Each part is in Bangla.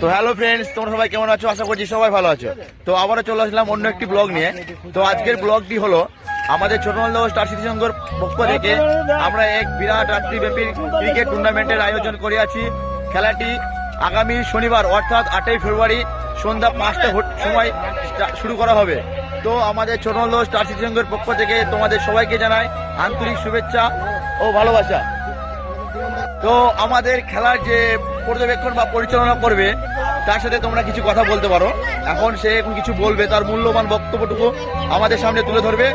তো হ্যালো ফ্রেন্ডস, তোমরা সবাই কেমন আছো? আশা করছি সবাই ভালো আছো। তো আবারও চলে আসলাম অন্য একটি ব্লগ নিয়ে। তো আজকের ব্লগটি হলো আমাদের ছোট মালদহ স্টার সিটি সংঘর পক্ষ থেকে আমরা এক বিরাট রাত্রিব্যাপী ক্রিকেট টুর্নামেন্টের আয়োজন করে আছি। খেলাটি আগামী শনিবার অর্থাৎ 8ই ফেব্রুয়ারি সন্ধ্যা 5টা সময় শুরু করা হবে। তো আমাদের ছোট মালদহ স্টার সিটি সংঘের পক্ষ থেকে তোমাদের সবাইকে জানাই আন্তরিক শুভেচ্ছা ও ভালোবাসা। তো আমাদের খেলার যে পর্যবেক্ষণ বা পরিচালনা করবে তার সাথে তোমরা কিছু কথা বলতে পারো। এখন সে এখন কিছু বলবে, তার মূল্যবান বক্তব্যটুকু আমাদের সামনে তুলে ধরবে।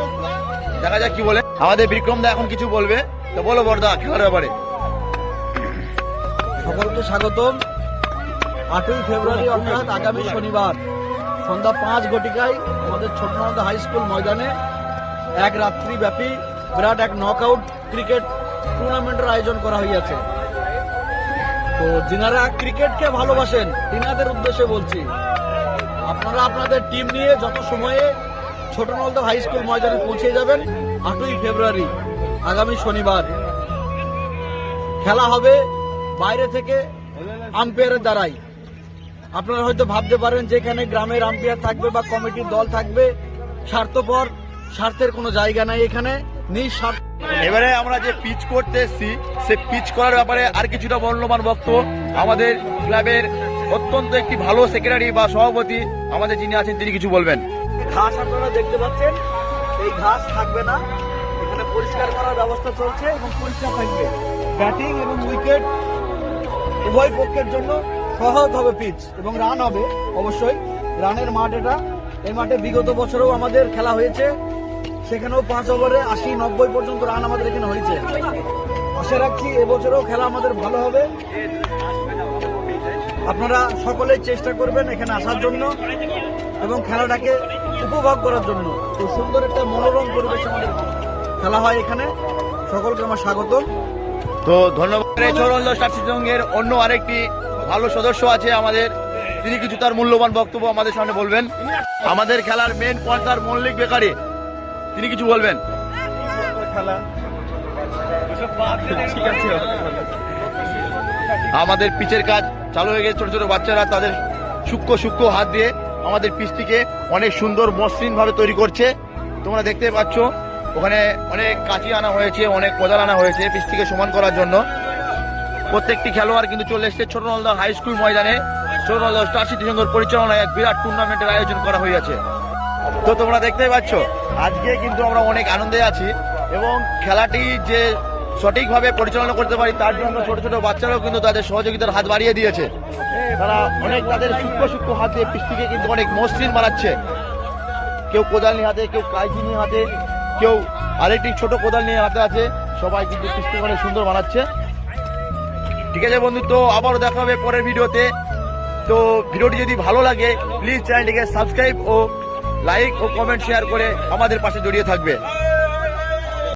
দেখা যাক কি বলে। আমাদের বিক্রম দা এখন কিছু বলবে। তো বলো বড়দা, খেলার ব্যাপারে। সকলকে স্বাগতম। 8ই ফেব্রুয়ারি অর্থাৎ আগামী শনিবার সন্ধ্যা 5 ঘটিকায় আমাদের ছোট মালদহ হাই স্কুল ময়দানে এক রাত্রি ব্যাপী বিরাট এক নকআউট ক্রিকেট টুর্নামেন্টের আয়োজন করা হয়েছে। তো যিনারা ক্রিকেটকে ভালোবাসেন তিনাদের উদ্দেশ্যে বলছি, আপনারা আপনাদের টিম নিয়ে যত সময়ে ছোট মালদহ হাই স্কুল ময়দানে পৌঁছে যাবেন। 8ই ফেব্রুয়ারি আগামী শনিবার খেলা হবে বাইরে থেকে আম্পায়ারের দ্বারাই। আপনারা হয়তো ভাবতে পারেন যে এখানে গ্রামের আম্পায়ার থাকবে বা কমিটির দল থাকবে, স্বার্থপর, স্বার্থের কোনো জায়গা নাই এখানে, নিঃস্বার্থ। এবারে আমরা যে পিচ করতে এসেছি সে পিচ করার ব্যাপারে আর কিছুটা মূল্যবান বক্তব্য আমাদের ক্লাবের অত্যন্ত একটি ভালো সেক্রেটারি বা সভাপতি আমাদের যিনি আছেন তিনি কিছু বলবেন। ঘাস আপনারা দেখতে পাচ্ছেন, এই ঘাস থাকবে না, এখানে পরিষ্কার করার ব্যবস্থা চলছে এবং পরিষ্কার থাকবে। ব্যাটিং এবং উইকেট উভয় পক্ষের জন্য সহজ হবে পিচ এবং রান হবে অবশ্যই। রানের মাঠ এটা, এই মাঠে বিগত বছরেও আমাদের খেলা হয়েছে, সেখানেও 5 ওভারে 80-90 পর্যন্ত রান আমাদের এখানে হয়েছে। আশা রাখছি এবছরও খেলা আমাদের ভালো হবে। আপনারা সকলেই চেষ্টা করবেন এখানে আসার জন্য এবং খেলাটাকে উপভোগ করার জন্য। তো সুন্দর একটা মনোরম পরিবেশ আমাদের খেলা হয় এখানে। সকলকে আমার স্বাগতম। তো ধন্যবাদ। ছোট মালদহ স্টার সিটি সংঘের অন্য আরেকটি ভালো সদস্য আছে আমাদের, তিনি কিছু তার মূল্যবান বক্তব্য আমাদের সামনে বলবেন। আমাদের খেলার মেন পয়েন্টার মল্লিক বেকারি, তিনি কিছু বলবেন। আমাদের পিচের কাজ চালু হয়ে গেছে। ছোট ছোট বাচ্চারা তাদের সূক্ষ্ম হাত দিয়ে আমাদের পিচটিকে অনেক সুন্দর মসৃণ ভাবে তৈরি করছে। তোমরা দেখতে পাচ্ছ ওখানে অনেক কাঁচি আনা হয়েছে, অনেক কোদাল আনা হয়েছে পিচটিকে সমান করার জন্য। প্রত্যেকটি খেলোয়াড় কিন্তু চলে এসছে ছোট মালদহ হাই স্কুল ময়দানে। ছোট মালদহ স্টার সিটি সংঘের পরিচালনায় এক বিরাট টুর্নামেন্টের আয়োজন করা হয়েছে। তো তোমরা দেখতেই পাচ্ছ আজকে কিন্তু আমরা অনেক আনন্দে আছি এবং খেলাটি যে সঠিকভাবে পরিচালনা করতে পারি তার জন্য ছোট ছোট বাচ্চারাও কিন্তু তাদের সহযোগিতার হাত বাড়িয়ে দিয়েছে। তারা অনেক তাদের সূক্ষ্ম হাত দিয়ে পিচটিকে কিন্তু অনেক মসৃণ বানাচ্ছে। কেউ কোদাল নিয়ে হাতে, কেউ কাঁচি নিয়ে হাতে, কেউ আরেকটি ছোট কোদাল নিয়ে হাতে আছে। সবাই কিন্তু পিচটিকে অনেক সুন্দর বানাচ্ছে। ঠিক আছে বন্ধু, তো আবারও দেখা হবে পরের ভিডিওতে। তো ভিডিওটি যদি ভালো লাগে প্লিজ চ্যানেলটিকে সাবস্ক্রাইব ও লাইক ও কমেন্ট শেয়ার করে আমাদের পাশে জড়িয়ে থাকবে।